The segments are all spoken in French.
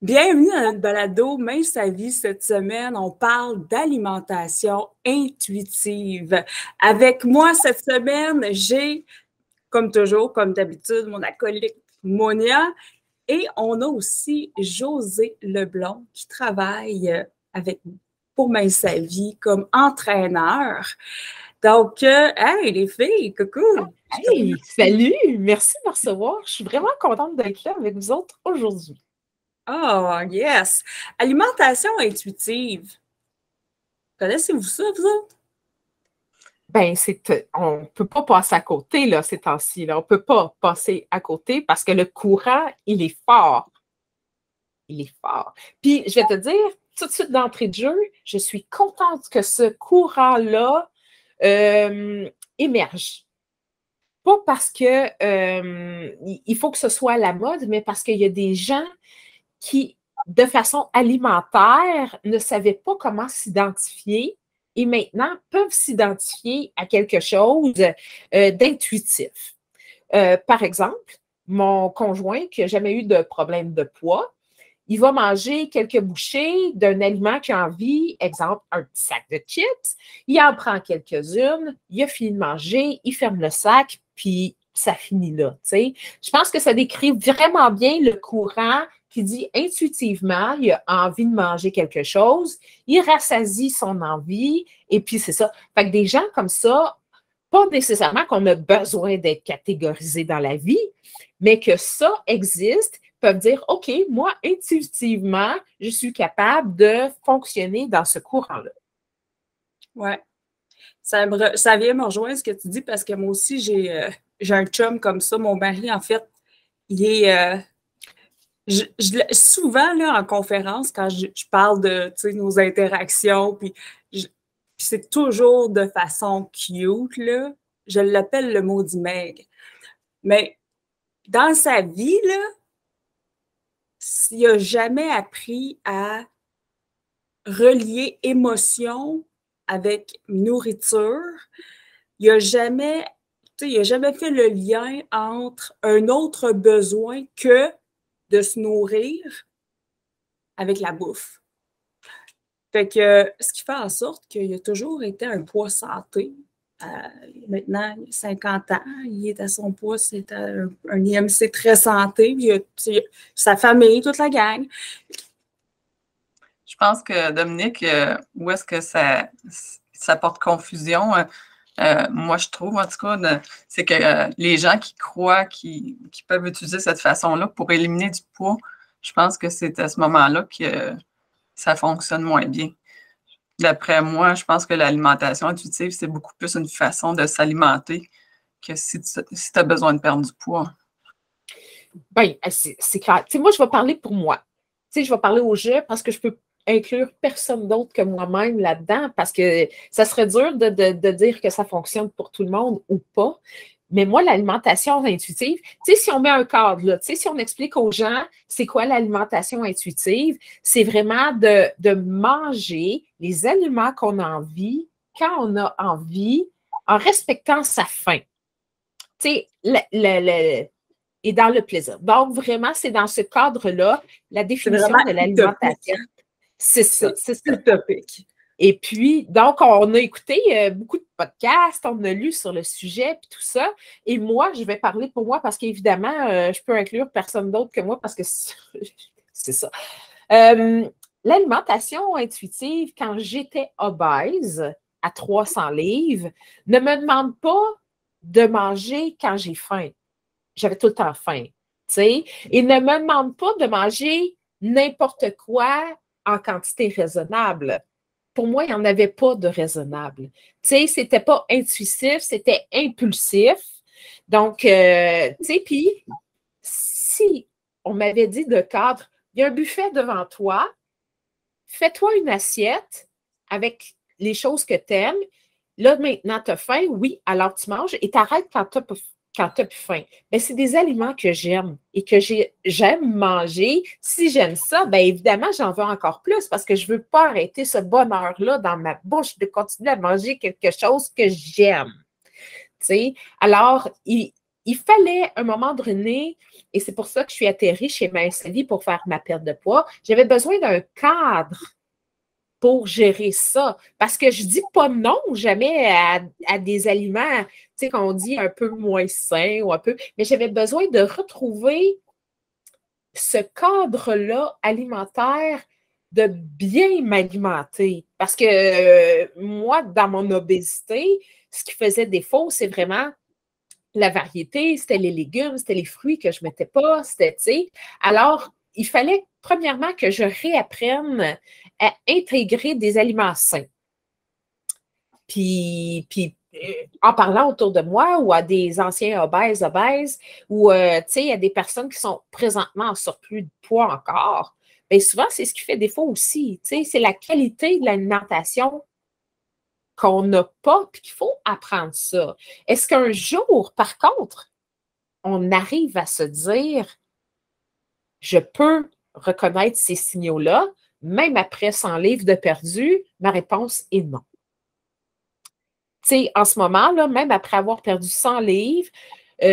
Bienvenue dans notre balado Mince sa vie. Cette semaine, on parle d'alimentation intuitive. Avec moi cette semaine, j'ai, comme toujours, comme d'habitude, mon acolyte Monia et on a aussi José Leblond qui travaille avec pour Mince sa vie comme entraîneur. Donc, hey les filles, coucou! Hey, salut! Merci de me recevoir. Je suis vraiment contente d'être là avec vous autres aujourd'hui. Oh, yes! Alimentation intuitive. Connaissez-vous ça, vous autres? Ben, on ne peut pas passer à côté, là, ces temps-ci. On ne peut pas passer à côté parce que le courant, il est fort. Il est fort. Puis, je vais te dire, tout de suite d'entrée de jeu, je suis contente que ce courant-là émerge. Pas parce que il faut que ce soit à la mode, mais parce qu'il y a des gens qui, de façon alimentaire, ne savaient pas comment s'identifier et maintenant peuvent s'identifier à quelque chose d'intuitif. Par exemple, mon conjoint qui n'a jamais eu de problème de poids, il va manger quelques bouchées d'un aliment qu'il a envie, exemple, un petit sac de chips, il en prend quelques-unes, il a fini de manger, il ferme le sac, puis ça finit là. T'sais. Je pense que ça décrit vraiment bien le courant qui dit intuitivement, il a envie de manger quelque chose, il rassasie son envie, et puis c'est ça. Fait que des gens comme ça, pas nécessairement qu'on a besoin d'être catégorisé dans la vie, mais que ça existe, peuvent dire, OK, moi, intuitivement, je suis capable de fonctionner dans ce courant-là. Oui. Ça vient me rejoindre ce que tu dis parce que moi aussi, j'ai un chum comme ça. Mon mari, en fait, il est. Souvent, là, en conférence, quand je parle de nos interactions, puis c'est toujours de façon cute, là, je l'appelle le maudit Meg. Mais dans sa vie, là, il n'a jamais appris à relier émotion avec nourriture. Il n'a jamais fait le lien entre un autre besoin que de se nourrir avec la bouffe. Fait que, ce qui fait en sorte qu'il a toujours été un poids santé. Maintenant, il a 50 ans, il est à son poids, c'est un IMC très santé, puis il a sa famille, toute la gang. Je pense que, Dominique, où est-ce que ça porte confusion? Moi, je trouve, en tout cas, c'est que les gens qui croient qu'ils peuvent utiliser cette façon-là pour éliminer du poids, je pense que c'est à ce moment-là que ça fonctionne moins bien. D'après moi, je pense que l'alimentation intuitive, c'est beaucoup plus une façon de s'alimenter que si tu as besoin de perdre du poids. Bien, c'est clair. Tu sais, moi, je vais parler pour moi. Tu sais, je vais parler au jeu parce que je peux inclure personne d'autre que moi-même là-dedans parce que ça serait dur de dire que ça fonctionne pour tout le monde ou pas. Mais moi, l'alimentation intuitive, tu sais, si on met un cadre, là, tu sais, si on explique aux gens c'est quoi l'alimentation intuitive, c'est vraiment de manger les aliments qu'on a envie, quand on a envie, en respectant sa faim. Tu sais, et dans le plaisir. Donc, vraiment, c'est dans ce cadre-là, la définition de l'alimentation. C'est ça, c'est utopique. Et puis, donc, on a écouté beaucoup de podcasts, on a lu sur le sujet, puis tout ça. Et moi, je vais parler pour moi parce qu'évidemment, je peux inclure personne d'autre que moi parce que c'est ça. L'alimentation intuitive, quand j'étais obèse à 300 livres, ne me demande pas de manger quand j'ai faim. J'avais tout le temps faim, tu sais. Et ne me demande pas de manger n'importe quoi en quantité raisonnable. Pour moi, il n'y en avait pas de raisonnable. Tu sais, c'était pas intuitif, c'était impulsif. Donc, tu sais, puis si on m'avait dit de cadre, il y a un buffet devant toi, fais-toi une assiette avec les choses que tu aimes. Là, maintenant, tu as faim, oui, alors tu manges et t'arrêtes quand tu as plus faim. Mais c'est des aliments que j'aime et que j'aime manger. Si j'aime ça, bien évidemment, j'en veux encore plus parce que je ne veux pas arrêter ce bonheur-là dans ma bouche de continuer à manger quelque chose que j'aime. Tu sais? Alors, il fallait, à un moment donné, et c'est pour ça que je suis atterrée chez Mince Vie pour faire ma perte de poids, j'avais besoin d'un cadre pour gérer ça. Parce que je ne dis pas non jamais à des aliments, tu sais, qu'on dit un peu moins sains ou un peu, mais j'avais besoin de retrouver ce cadre-là alimentaire de bien m'alimenter. Parce que moi, dans mon obésité, ce qui faisait défaut, c'est vraiment la variété, c'était les légumes, c'était les fruits que je ne mettais pas, c'était, tu sais. Alors, il fallait, premièrement, que je réapprenne à intégrer des aliments sains. Puis en parlant autour de moi ou à des anciens obèses, ou, tu sais, à des personnes qui sont présentement en surplus de poids encore, bien souvent, c'est ce qui fait défaut aussi. Tu sais, c'est la qualité de l'alimentation qu'on n'a pas, puis qu'il faut apprendre ça. Est-ce qu'un jour, par contre, on arrive à se dire, je peux reconnaître ces signaux-là, même après 100 livres de perdu? Ma réponse est non. Tu sais, en ce moment, là, même après avoir perdu 100 livres, tu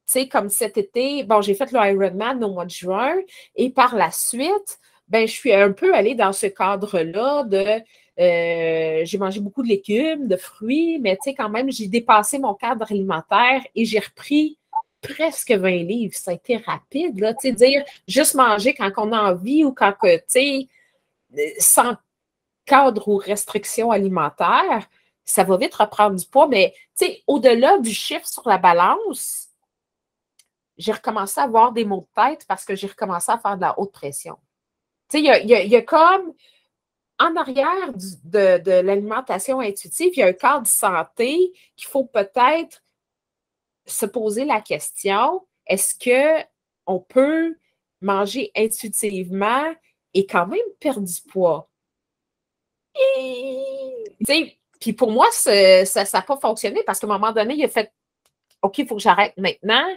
sais, comme cet été, bon, j'ai fait le Ironman au mois de juin et par la suite, ben, je suis un peu allée dans ce cadre-là de j'ai mangé beaucoup de légumes, de fruits, mais tu sais, quand même, j'ai dépassé mon cadre alimentaire et j'ai repris presque 20 livres. Ça a été rapide, là, tu sais, dire juste manger quand on a envie ou quand, tu sais, sans cadre ou restriction alimentaire, ça va vite reprendre du poids, mais tu sais, au-delà du chiffre sur la balance, j'ai recommencé à avoir des maux de tête parce que j'ai recommencé à faire de la haute pression. Tu sais, il y a comme en arrière de l'alimentation intuitive, il y a un cadre santé qu'il faut peut-être se poser la question, est-ce qu'on peut manger intuitivement et quand même perdre du poids? Tu sais, puis pour moi, ça n'a pas fonctionné parce qu'à un moment donné, il a fait OK, il faut que j'arrête maintenant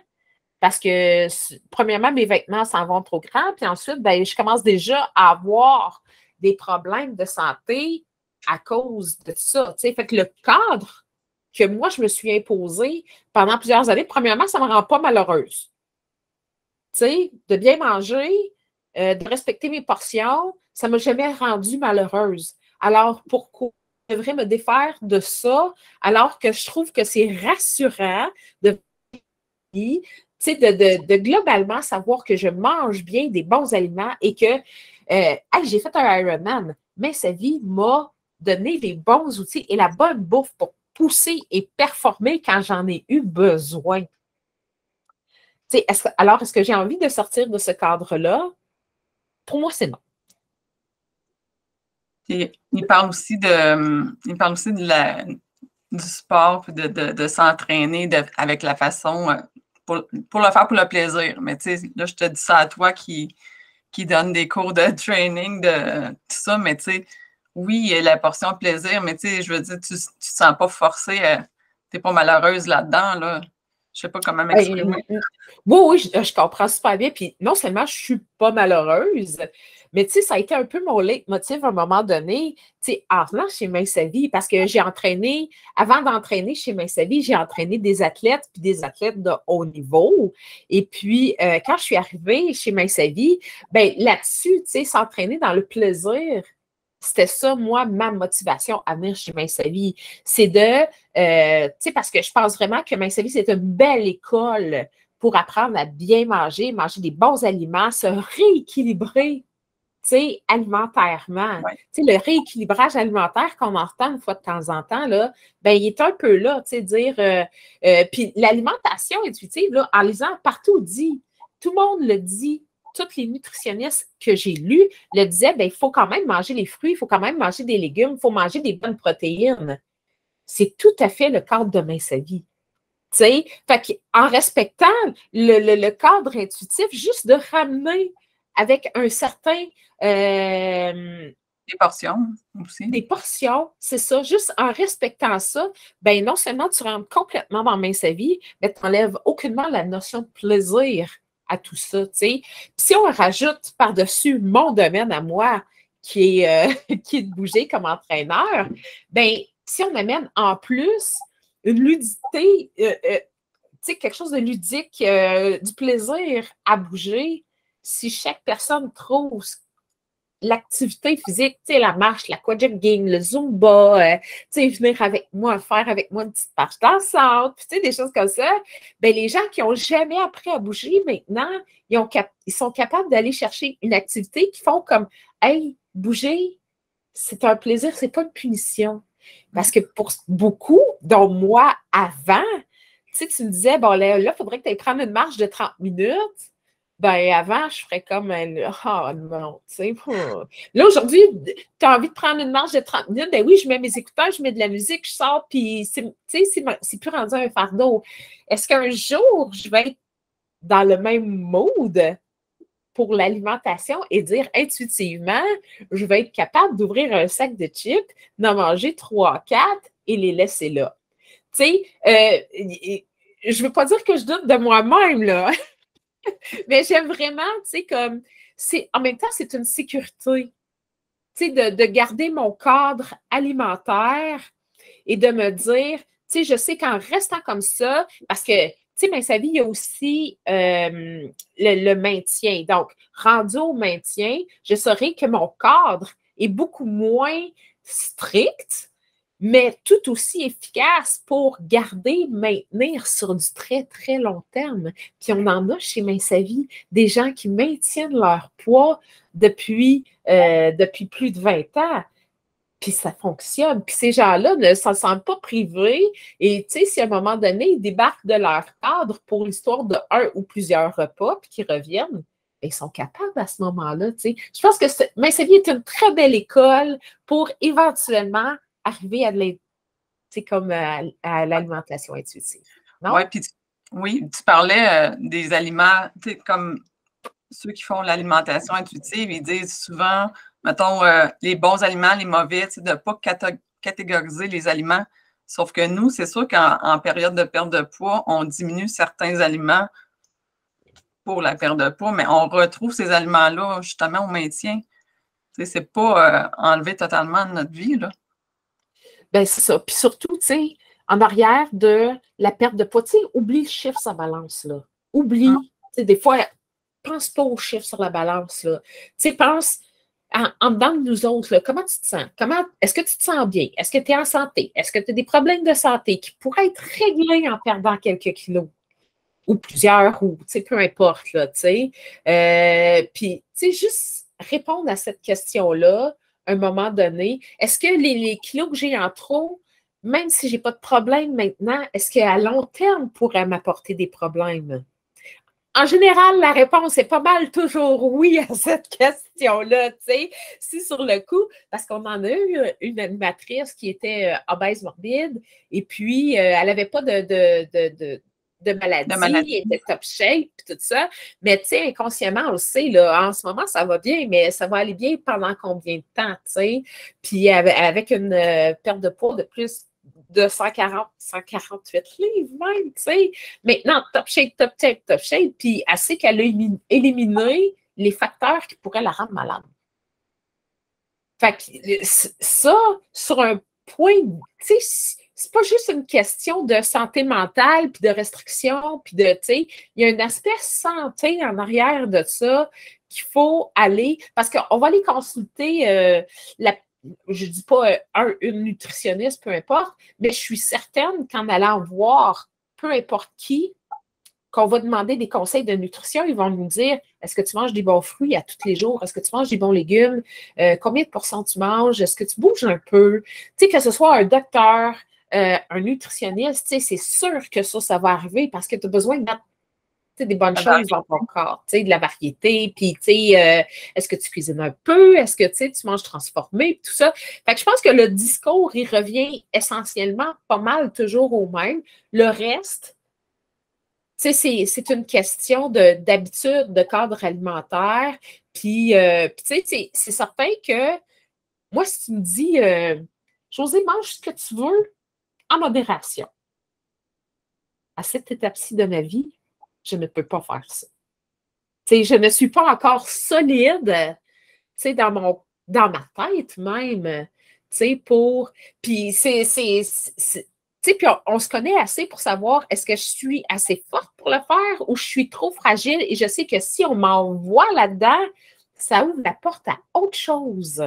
parce que, premièrement, mes vêtements s'en vont trop grands. Puis ensuite, ben, je commence déjà à avoir des problèmes de santé à cause de ça. Tu sais, fait que le cadre que moi, je me suis imposé pendant plusieurs années, premièrement, ça ne me rend pas malheureuse. Tu sais, de bien manger, de respecter mes portions, ça ne m'a jamais rendue malheureuse. Alors, pourquoi je devrais me défaire de ça alors que je trouve que c'est rassurant de globalement savoir que je mange bien des bons aliments et que j'ai fait un Ironman, mais sa vie m'a donné les bons outils et la bonne bouffe pour pousser et performer quand j'en ai eu besoin. Est-ce que j'ai envie de sortir de ce cadre-là? Pour moi, c'est non. Et il parle aussi du sport, puis de s'entraîner avec la façon, pour le faire pour le plaisir. Mais tu sais, là, je te dis ça à toi qui donne des cours de training, de tout ça, mais tu sais, oui, il y a la portion plaisir, mais tu sais, je veux dire, tu ne te sens pas forcée, tu n'es pas malheureuse là-dedans, là. Je ne sais pas comment m'exprimer. Oui, je comprends super bien. Puis non seulement je ne suis pas malheureuse, mais tu sais, ça a été un peu mon leitmotiv à un moment donné, tu sais, en venant chez Mince Vie, parce que j'ai entraîné, avant d'entraîner chez Mince Vie, j'ai entraîné des athlètes, puis des athlètes de haut niveau. Et puis, quand je suis arrivée chez Mince Vie, bien là-dessus, tu sais, s'entraîner dans le plaisir, c'était ça, moi, ma motivation à venir chez Mince Vie. C'est de, tu sais, parce que je pense vraiment que Mince Vie, c'est une belle école pour apprendre à bien manger, manger des bons aliments, se rééquilibrer, tu sais, alimentairement. Ouais. Tu sais, le rééquilibrage alimentaire qu'on entend une fois de temps en temps, là, ben, il est un peu là, tu sais, dire, puis l'alimentation intuitive, là, en lisant partout dit, tout le monde le dit, tous les nutritionnistes que j'ai lus le disaient, ben, il faut quand même manger les fruits, il faut quand même manger des légumes, il faut manger des bonnes protéines. C'est tout à fait le cadre de Mince Vie. Tu sais, fait en respectant le cadre intuitif, juste de ramener avec un certain... des portions aussi. Des portions, c'est ça. Juste en respectant ça, ben non seulement tu rentres complètement dans Mince Vie, mais tu n'enlèves aucunement la notion de plaisir à tout ça, tu sais. Puis si on rajoute par-dessus mon domaine à moi, qui est, qui est de bouger comme entraîneur, ben si on amène en plus une ludité, tu quelque chose de ludique, du plaisir à bouger, si chaque personne trouve l'activité physique, la marche, l'aquajogging, le zumba, venir avec moi, faire avec moi une petite marche dansante, puis des choses comme ça, bien, les gens qui n'ont jamais appris à bouger, maintenant, ils sont capables d'aller chercher une activité qui font comme, hey, bouger, c'est un plaisir, c'est pas une punition. Parce que pour beaucoup, dont moi, avant, tu me disais, bon, là, il faudrait que tu ailles prendre une marche de 30 minutes. Ben, avant, je ferais comme oh non, tu sais. Là, aujourd'hui, tu as envie de prendre une marche de 30 minutes, ben oui, je mets mes écouteurs, je mets de la musique, je sors, puis c'est plus rendu un fardeau. Est-ce qu'un jour, je vais être dans le même mood pour l'alimentation et dire intuitivement, je vais être capable d'ouvrir un sac de chips, d'en manger 3, 4 et les laisser là? Tu sais, je ne veux pas dire que je doute de moi-même, là. Mais j'aime vraiment, comme, en même temps, c'est une sécurité, de garder mon cadre alimentaire et de me dire, je sais qu'en restant comme ça, parce que, sa vie, il y a aussi le maintien. Donc, rendu au maintien, je saurais que mon cadre est beaucoup moins strict, mais tout aussi efficace pour maintenir sur du très, très long terme. Puis on en a chez Mince à Vie, des gens qui maintiennent leur poids depuis plus de 20 ans. Puis ça fonctionne. Puis ces gens-là ne s'en sentent pas privés. Et si à un moment donné, ils débarquent de leur cadre pour l'histoire de un ou plusieurs repas, puis qu'ils reviennent, ils sont capables à ce moment-là. Je pense que Mince à Vie est une très belle école pour éventuellement arriver à l'alimentation intuitive. Non? Ouais, oui, tu parlais des aliments, comme ceux qui font l'alimentation intuitive, ils disent souvent, mettons, les bons aliments, les mauvais, de ne pas catégoriser les aliments. Sauf que nous, c'est sûr qu'en période de perte de poids, on diminue certains aliments pour la perte de poids, mais on retrouve ces aliments-là justement au maintien. C'est pas enlevé totalement de notre vie, là. Ben, c'est ça. Puis surtout, en arrière de la perte de poids, oublie le chiffre sur la balance, là. Oublie. Des fois, pense pas au chiffre sur la balance, là. Pense en dedans de nous autres, là, comment tu te sens? Est-ce que tu te sens bien? Est-ce que tu es en santé? Est-ce que tu as des problèmes de santé qui pourraient être réglés en perdant quelques kilos? Ou plusieurs, ou peu importe, là, puis, juste répondre à cette question-là, à un moment donné, est-ce que les kilos que j'ai en trop, même si je n'ai pas de problème maintenant, est-ce qu'à long terme pourraient m'apporter des problèmes? En général, la réponse est pas mal toujours oui à cette question-là, Si sur le coup, parce qu'on en a eu une animatrice qui était obèse morbide, et puis elle n'avait pas de maladie, elle était top shape, tout ça. Mais, inconsciemment, on le sait, là, en ce moment, ça va bien, mais ça va aller bien pendant combien de temps, Puis, avec une perte de poids de plus de 148 livres même, Maintenant, top shape, puis elle sait qu'elle a éliminé les facteurs qui pourraient la rendre malade. Fait que ça, sur un point, c'est pas juste une question de santé mentale, puis de restriction, puis il y a un aspect santé en arrière de ça qu'il faut aller, parce qu'on va aller consulter je ne dis pas une nutritionniste, peu importe, mais je suis certaine qu'en allant voir peu importe qui, qu'on va demander des conseils de nutrition, ils vont nous dire, est-ce que tu manges des bons fruits à tous les jours? Est-ce que tu manges des bons légumes? Combien de pourcents tu manges? Est-ce que tu bouges un peu? Que ce soit un docteur, un nutritionniste, c'est sûr que ça va arriver parce que tu as besoin de mettre des bonnes choses dans ton corps, de la variété, puis est-ce que tu cuisines un peu, est-ce que tu manges transformé, tout ça. Fait que je pense que le discours, il revient essentiellement pas mal toujours au même. Le reste, c'est une question d'habitude, de cadre alimentaire, puis c'est certain que moi, si tu me dis, Josée, mange ce que tu veux en modération. À cette étape-ci de ma vie, je ne peux pas faire ça. Je ne suis pas encore solide, dans ma tête même, pour... Puis Tu sais, puis on se connaît assez pour savoir est-ce que je suis assez forte pour le faire ou je suis trop fragile et je sais que si on m'envoie là-dedans, ça ouvre la porte à autre chose.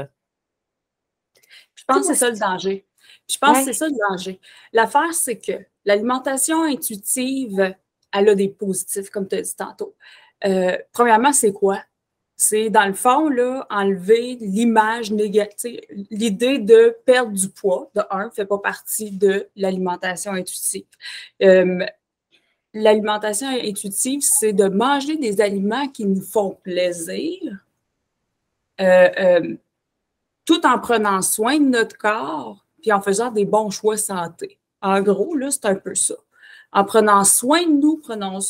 Je pense que c'est ça le danger. Je pense que c'est ça le danger. L'affaire, c'est que l'alimentation intuitive, elle a des positifs, comme tu as dit tantôt. Premièrement, c'est quoi? C'est, dans le fond, là, enlever l'image négative. L'idée de perdre du poids, de un, ne fait pas partie de l'alimentation intuitive. L'alimentation intuitive, c'est de manger des aliments qui nous font plaisir, tout en prenant soin de notre corps, puis en faisant des bons choix santé. En gros, là, c'est un peu ça. En prenant soin de nous,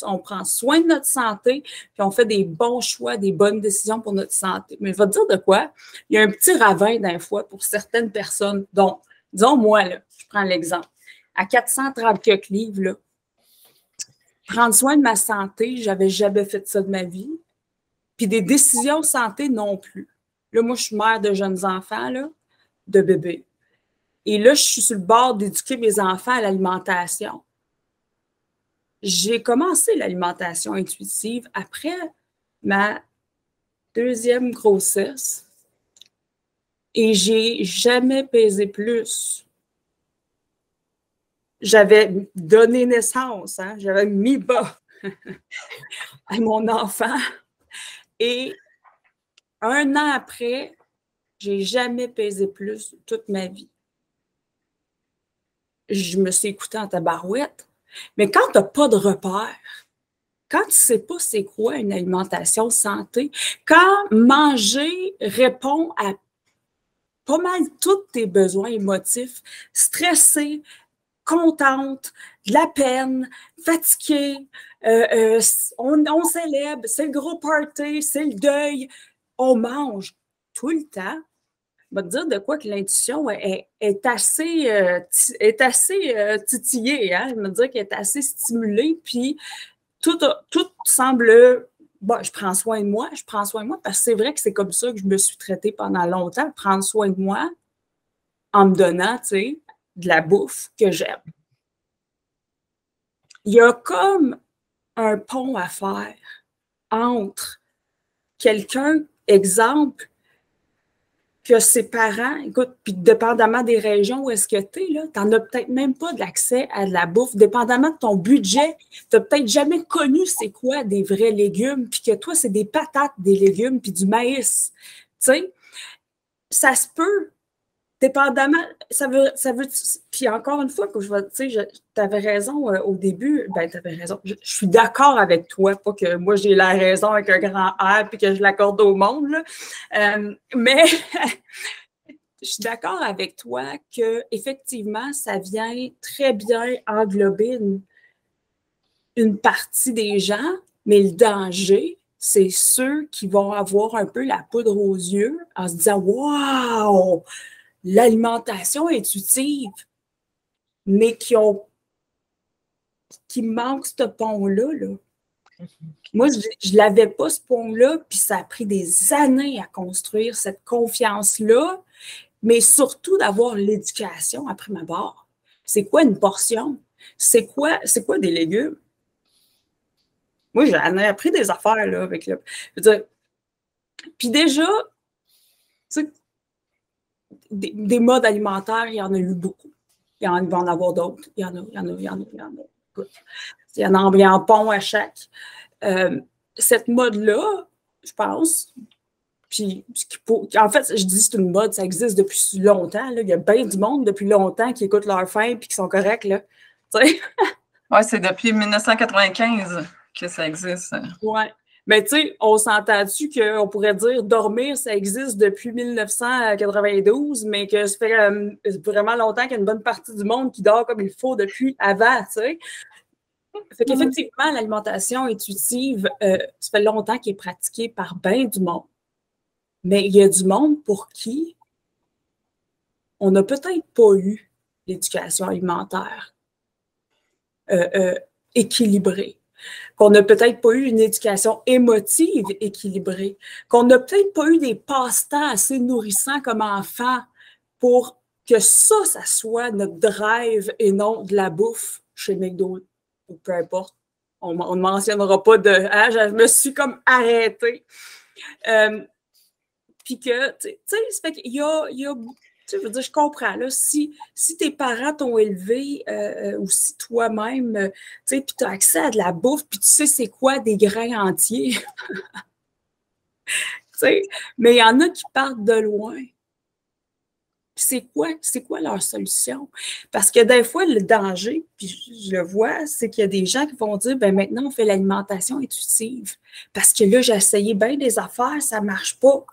on prend soin de notre santé, puis on fait des bons choix, des bonnes décisions pour notre santé. Mais je vais te dire de quoi? Il y a un petit ravin d'un fois pour certaines personnes, dont, disons moi, là, je prends l'exemple, à 430 quelques livres, là, prendre soin de ma santé, j'avais jamais fait ça de ma vie, puis des décisions santé non plus. Là, moi, je suis mère de jeunes enfants, là, de bébés. Et là, je suis sur le bord d'éduquer mes enfants à l'alimentation. J'ai commencé l'alimentation intuitive après ma deuxième grossesse et j'ai jamais pesé plus. J'avais donné naissance, hein, j'avais mis bas à mon enfant et un an après, j'ai jamais pesé plus toute ma vie. Je me suis écoutée en tabarouette. Mais quand tu n'as pas de repère, quand tu ne sais pas c'est quoi une alimentation santé, quand manger répond à pas mal tous tes besoins émotifs, stressée, contente, de la peine, fatiguée, on célèbre, c'est le gros party, c'est le deuil, on mange tout le temps. Je vais te dire de quoi que l'intuition est assez titillée, hein? Je vais te dire qu'elle est assez stimulée, puis tout semble, bon, je prends soin de moi, parce que c'est vrai que c'est comme ça que je me suis traitée pendant longtemps, prendre soin de moi en me donnant, tu sais, de la bouffe que j'aime. Il y a comme un pont à faire entre quelqu'un, exemple, que ses parents, écoute, puis dépendamment des régions où est-ce que tu es, là, tu n'en as peut-être même pas de l'accès à de la bouffe, dépendamment de ton budget, tu n'as peut-être jamais connu c'est quoi des vrais légumes, puis que toi, c'est des patates, des légumes, puis du maïs. Tu sais, ça se peut, dépendamment, ça veut, puis encore une fois, que tu sais, tu avais raison au début, ben tu avais raison, je suis d'accord avec toi, pas que moi j'ai la raison avec un grand R puis que je l'accorde au monde, là. Mais je suis d'accord avec toi que effectivement, ça vient très bien englober une partie des gens, mais le danger, c'est ceux qui vont avoir un peu la poudre aux yeux en se disant « Wow! L'alimentation intuitive », mais qui manquent ce pont-là. Là. Moi, je ne l'avais pas, ce pont-là, puis ça a pris des années à construire cette confiance-là, mais surtout d'avoir l'éducation après ma barre. C'est quoi une portion? C'est quoi des légumes? Moi, j'en ai appris des affaires, là, avec le. Je veux dire, puis déjà, tu sais, des modes alimentaires, il y en a eu beaucoup. Il va en avoir d'autres. Il y en a. Écoute, il y en a en pont à chaque. Cette mode-là, je pense, puis en fait, je dis c'est une mode, ça existe depuis longtemps. Là. Il y a bien du monde depuis longtemps qui écoutent leur faim et qui sont corrects. Là. Oui, c'est depuis 1995 que ça existe. Oui. Mais tu sais, on s'entend-tu qu'on pourrait dire dormir, ça existe depuis 1992, mais que ça fait vraiment longtemps qu'il y a une bonne partie du monde qui dort comme il faut depuis avant, tu sais. Fait qu'effectivement, l'alimentation intuitive, ça fait longtemps qu'elle est pratiquée par bien du monde. Mais il y a du monde pour qui on n'a peut-être pas eu l'éducation alimentaire équilibrée, qu'on n'a peut-être pas eu une éducation émotive équilibrée, qu'on n'a peut-être pas eu des passe-temps assez nourrissants comme enfant pour que ça soit notre drive et non de la bouffe chez McDo ou peu importe. On ne mentionnera pas de « je me suis comme arrêtée ». Puis que, tu sais, ça fait qu'il y a tu sais, je veux dire, je comprends, là, si tes parents t'ont élevé ou si toi-même, tu sais, puis tu as accès à de la bouffe, puis tu sais c'est quoi des grains entiers, tu sais, mais il y en a qui partent de loin. C'est quoi leur solution? Parce que des fois, le danger, puis je le vois, c'est qu'il y a des gens qui vont dire, ben maintenant, on fait l'alimentation intuitive. Parce que là, j'ai essayé bien des affaires, ça ne marche pas.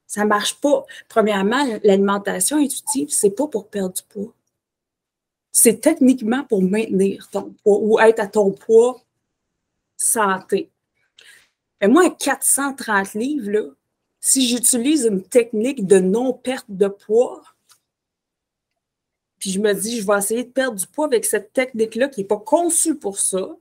Ça ne marche pas. Premièrement, l'alimentation intuitive, ce n'est pas pour perdre du poids. C'est techniquement pour maintenir ton poids ou être à ton poids santé. Mais moi, à 430 livres, là, si j'utilise une technique de non-perte de poids, puis je me dis, je vais essayer de perdre du poids avec cette technique-là qui n'est pas conçue pour ça,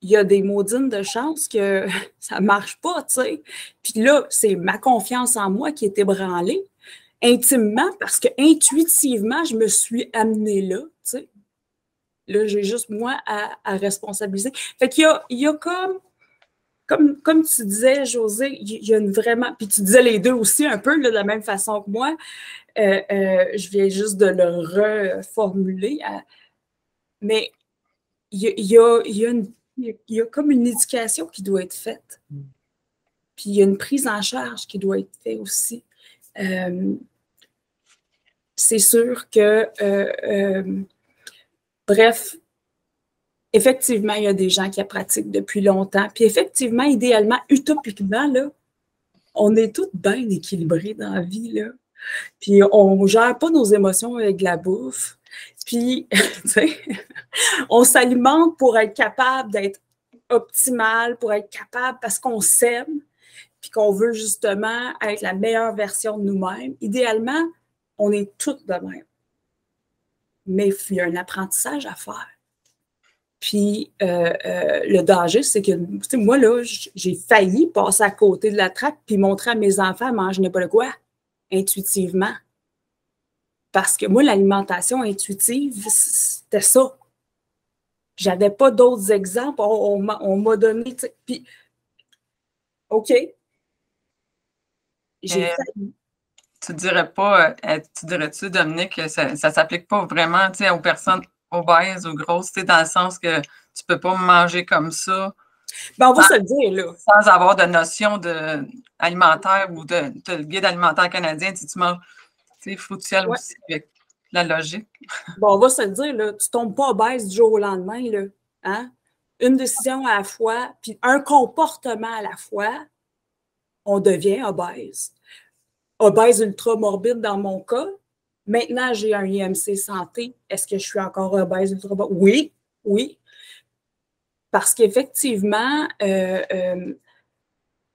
il y a des maudines de chance que ça ne marche pas, tu sais. Puis là, c'est ma confiance en moi qui est ébranlée, intimement, parce que intuitivement, je me suis amenée là, tu sais. Là, j'ai juste moi à responsabiliser. Fait qu'il y a comme tu disais, Josée, il y a une vraiment... Puis tu disais les deux aussi un peu là, de la même façon que moi. Je viens juste de le reformuler. Mais il y a comme une éducation qui doit être faite. Puis il y a une prise en charge qui doit être faite aussi. C'est sûr que... bref, effectivement, il y a des gens qui la pratiquent depuis longtemps. Puis effectivement, idéalement, utopiquement, là, on est tous bien équilibrés dans la vie, là. Puis on ne gère pas nos émotions avec de la bouffe. Puis, tu sais, on s'alimente pour être capable d'être optimal, pour être capable parce qu'on s'aime, puis qu'on veut justement être la meilleure version de nous-mêmes. Idéalement, on est toutes de même. Mais il y a un apprentissage à faire. Puis, le danger, c'est que, tu sais, moi, là, j'ai failli passer à côté de la traque puis montrer à mes enfants manger n'importe quoi, intuitivement. Parce que moi, l'alimentation intuitive, c'était ça. J'avais pas d'autres exemples. On m'a donné, tu sais, puis, OK. J'ai failli. Tu dirais-tu, Dominique, que ça ne s'applique pas vraiment, tu sais, aux personnes obèses ou grosses, tu sais, dans le sens que tu peux pas manger comme ça. Ben, on va se le dire, là. Sans avoir de notion alimentaire ou de le guide alimentaire canadien, tu manges, tu sais, fruitiel aussi avec la logique. Bon, on va se le dire, là, tu ne tombes pas obèse du jour au lendemain, là. Hein? Une décision à la fois, puis un comportement à la fois, on devient obèse. Obèse ultra morbide dans mon cas. Maintenant, j'ai un IMC santé. Est-ce que je suis encore obèse ultra morbide? Oui, oui. Parce qu'effectivement,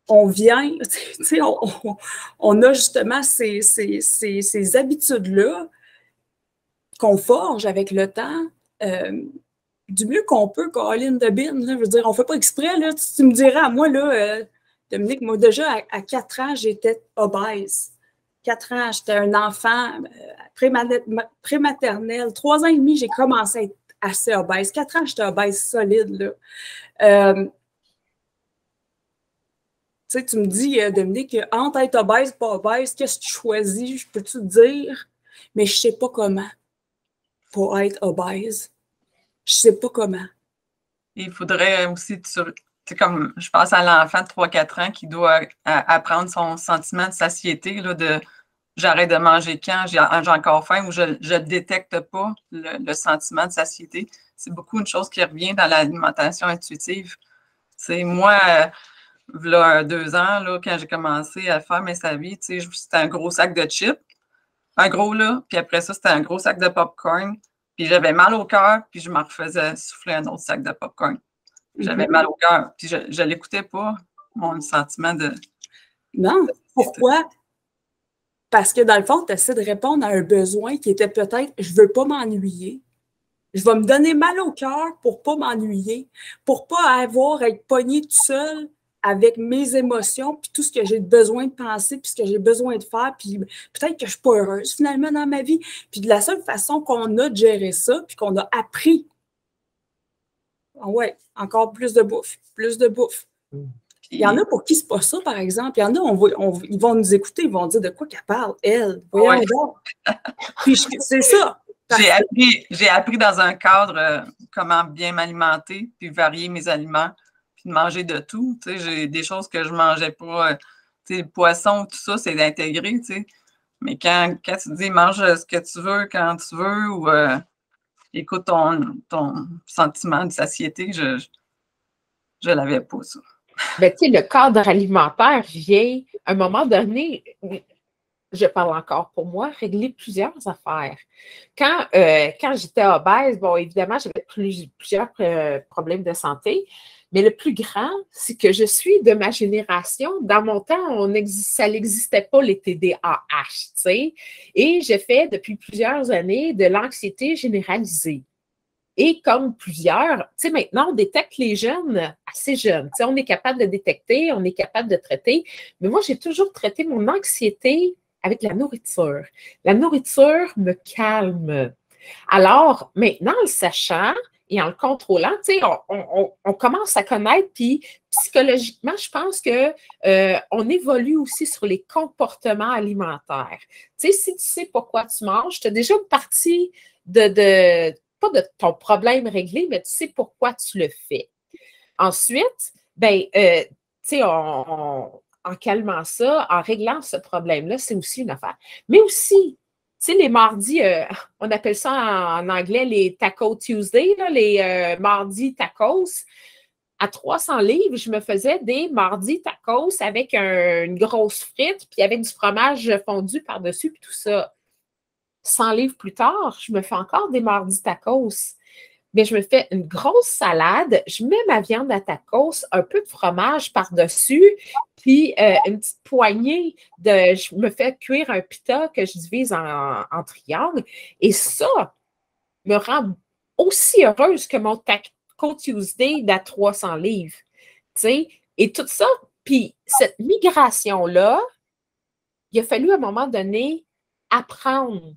on vient, tu sais, on a justement ces habitudes-là qu'on forge avec le temps, du mieux qu'on peut, Caroline de Bin, je veux dire, on ne fait pas exprès, là, tu me dirais à moi, là, Dominique, moi déjà, à 4 ans, j'étais obèse. 4 ans, j'étais un enfant prématernel. 3 ans et demi, j'ai commencé à être assez obèse. 4 ans, j'étais obèse solide, là. Tu sais, tu me dis, Dominique, entre être obèse et pas obèse, qu'est-ce que tu choisis? Je peux-tu te dire? Mais je ne sais pas comment pour être obèse. Je ne sais pas comment. Il faudrait aussi, comme je pense à l'enfant de 3-4 ans qui doit apprendre son sentiment de satiété, là, de j'arrête de manger quand, j'ai encore faim ou je ne détecte pas le sentiment de satiété. C'est beaucoup une chose qui revient dans l'alimentation intuitive. C'est moi, là, 2 ans, là, quand j'ai commencé à faire mes savis, c'était un gros sac de chips, un gros là, puis après ça, c'était un gros sac de popcorn. Puis j'avais mal au cœur, puis je me refaisais souffler un autre sac de popcorn. J'avais mal au cœur, puis je ne l'écoutais pas, mon sentiment de... Non, pourquoi? Parce que dans le fond, tu essaies de répondre à un besoin qui était peut-être « je ne veux pas m'ennuyer ». Je vais me donner mal au cœur pour ne pas m'ennuyer, pour ne pas être pogné tout seul avec mes émotions, puis tout ce que j'ai besoin de penser, puis ce que j'ai besoin de faire, puis peut-être que je ne suis pas heureuse finalement dans ma vie. Puis de la seule façon qu'on a de gérer ça, puis qu'on a appris, ouais, encore plus de bouffe, plus de bouffe. Il y en a pour qui c'est pas ça, par exemple. Il y en a, ils vont nous écouter, ils vont dire de quoi qu'elle parle, elle. Voyons donc. Puis c'est ça. J'ai appris dans un cadre comment bien m'alimenter, puis varier mes aliments, puis de manger de tout. Tu sais, j'ai des choses que je ne mangeais pas. Tu sais, le poisson, tout ça, c'est d'intégrer, tu sais. Mais quand tu te dis mange ce que tu veux, quand tu veux, ou écoute ton sentiment de satiété, je ne l'avais pas, ça. Ben, tu sais, le cadre alimentaire vient, à un moment donné, je parle encore pour moi, régler plusieurs affaires. Quand j'étais obèse, bon, évidemment, j'avais plusieurs problèmes de santé, mais le plus grand, c'est que je suis de ma génération. Dans mon temps, ça n'existait pas les TDAH, tu sais, et j'ai fait depuis plusieurs années de l'anxiété généralisée. Et comme plusieurs, tu sais, maintenant, on détecte les jeunes assez jeunes. Tu sais, on est capable de détecter, on est capable de traiter. Mais moi, j'ai toujours traité mon anxiété avec la nourriture. La nourriture me calme. Alors, maintenant, en le sachant et en le contrôlant, tu sais, on commence à connaître, puis psychologiquement, je pense qu'on évolue aussi sur les comportements alimentaires. Tu sais, si tu sais pourquoi tu manges, tu as déjà une partie pas de ton problème réglé, mais tu sais pourquoi tu le fais. Ensuite, ben, tu sais, en calmant ça, en réglant ce problème-là, c'est aussi une affaire. Mais aussi, tu sais, les mardis, on appelle ça en anglais les Taco Tuesday, là, les mardis tacos. À 300 livres, je me faisais des mardis tacos avec une grosse frite, puis avec du fromage fondu par-dessus, puis tout ça. 100 livres plus tard, je me fais encore des mardis tacos. Mais je me fais une grosse salade, je mets ma viande à tacos, un peu de fromage par-dessus, puis une petite poignée je me fais cuire un pita que je divise en triangles. Et ça me rend aussi heureuse que mon Taco Tuesday d'à 300 livres. Tu sais, et tout ça, puis cette migration-là, il a fallu à un moment donné apprendre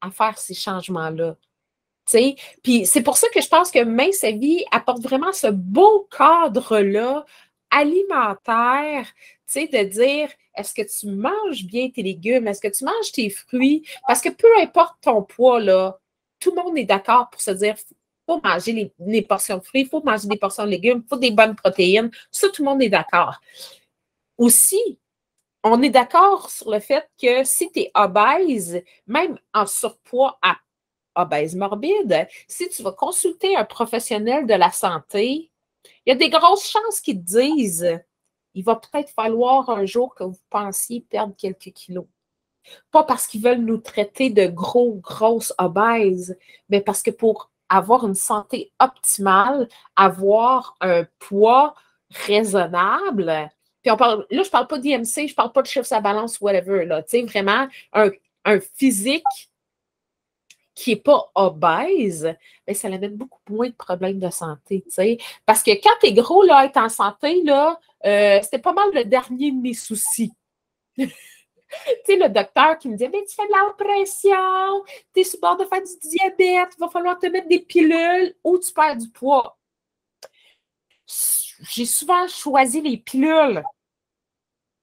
à faire ces changements-là. T'sais? Puis c'est pour ça que je pense que Mince Vie apporte vraiment ce beau cadre-là alimentaire, de dire, est-ce que tu manges bien tes légumes? Est-ce que tu manges tes fruits? Parce que peu importe ton poids, là, tout le monde est d'accord pour se dire, il faut manger les portions de fruits, il faut manger des portions de légumes, il faut des bonnes protéines. Ça, tout le monde est d'accord. Aussi, on est d'accord sur le fait que si tu es obèse, même en surpoids obèse morbide, si tu vas consulter un professionnel de la santé, il y a des grosses chances qu'ils te disent il va peut-être falloir un jour que vous pensiez perdre quelques kilos. Pas parce qu'ils veulent nous traiter de grosses obèses, mais parce que pour avoir une santé optimale, avoir un poids raisonnable, puis là, je ne parle pas d'IMC, je ne parle pas de chiffres à balance, whatever, là, tu sais, vraiment un physique qui n'est pas obèse, bien, ça amène beaucoup moins de problèmes de santé, tu sais. Parce que quand tu es gros, là, être en santé, là, c'était pas mal le dernier de mes soucis. Tu sais, le docteur qui me disait, mais tu fais de la haute pression, tu es sur le bord de faire du diabète, il va falloir te mettre des pilules ou tu perds du poids. J'ai souvent choisi les pilules,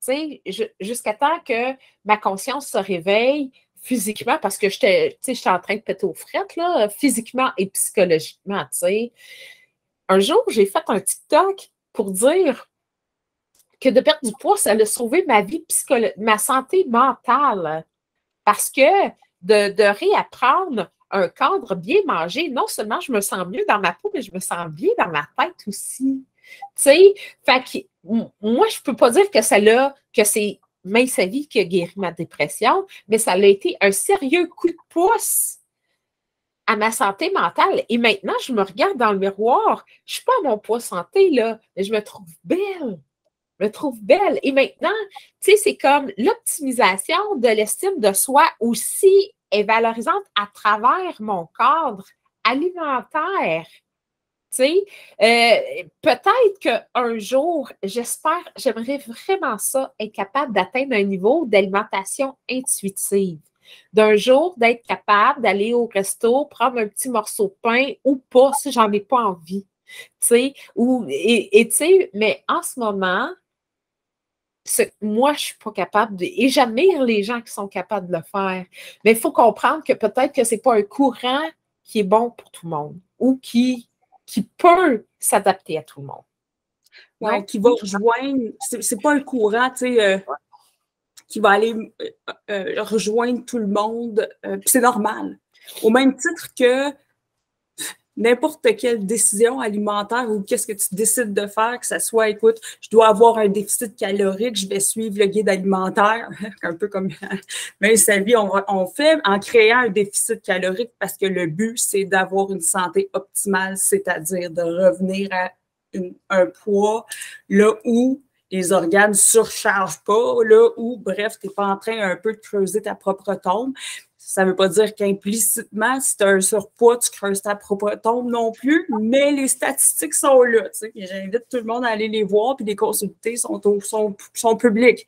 tu sais, jusqu'à temps que ma conscience se réveille physiquement, parce que j'étais en train de péter aux frettes, là, physiquement et psychologiquement, tu sais. Un jour, j'ai fait un TikTok pour dire que de perdre du poids, ça a sauvé ma vie ma santé mentale. Parce que de réapprendre un cadre bien mangé, non seulement je me sens mieux dans ma peau, mais je me sens bien dans ma tête aussi. Tu sais, fait que moi, je ne peux pas dire que c'est Mince Vie qui a guéri ma dépression, mais ça a été un sérieux coup de pouce à ma santé mentale. Et maintenant, je me regarde dans le miroir, je ne suis pas à mon poids santé, là, mais je me trouve belle. Je me trouve belle. Et maintenant, tu sais, c'est comme l'optimisation de l'estime de soi aussi est valorisante à travers mon cadre alimentaire. Tu sais, peut-être qu'un jour, j'aimerais vraiment ça, être capable d'atteindre un niveau d'alimentation intuitive. D'un jour, d'être capable d'aller au resto, prendre un petit morceau de pain ou pas, si j'en ai pas envie. Tu sais, tu sais, mais en ce moment, moi, je ne suis pas capable et j'admire les gens qui sont capables de le faire. Mais il faut comprendre que peut-être que ce n'est pas un courant qui est bon pour tout le monde ou qui peut s'adapter à tout le monde. Oui, qui va rejoindre, c'est pas un courant, tu sais, qui va aller rejoindre tout le monde, puis c'est normal. Au même titre que n'importe quelle décision alimentaire ou qu'est-ce que tu décides de faire, que ça soit, écoute, je dois avoir un déficit calorique, je vais suivre le guide alimentaire, un peu comme mais sa vie, on fait en créant un déficit calorique parce que le but, c'est d'avoir une santé optimale, c'est-à-dire de revenir à un poids là où les organes ne surchargent pas, là où, bref, tu n'es pas en train un peu de creuser ta propre tombe. Ça ne veut pas dire qu'implicitement, si tu as un surpoids, tu creuses ta propre tombe non plus, mais les statistiques sont là. Tu sais, j'invite tout le monde à aller les voir, puis les consulter, sont publics.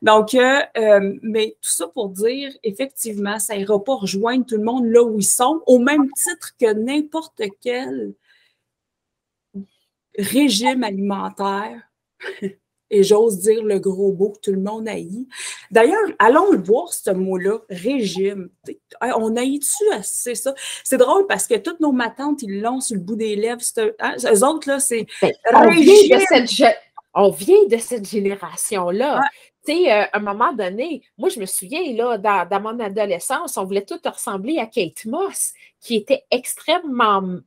Donc, mais tout ça pour dire, effectivement, ça n'ira pas rejoindre tout le monde là où ils sont, au même titre que n'importe quel régime alimentaire. Et j'ose dire le gros mot que tout le monde haït. D'ailleurs, allons le voir, ce mot-là, régime. On haït-tu assez ça? C'est drôle parce que toutes nos matantes, ils l'ont sur le bout des lèvres. Eux autres, là, c'est on vient de cette génération-là. Tu sais, à un moment donné, moi, je me souviens, là, dans mon adolescence, on voulait tous ressembler à Kate Moss, qui était extrêmement...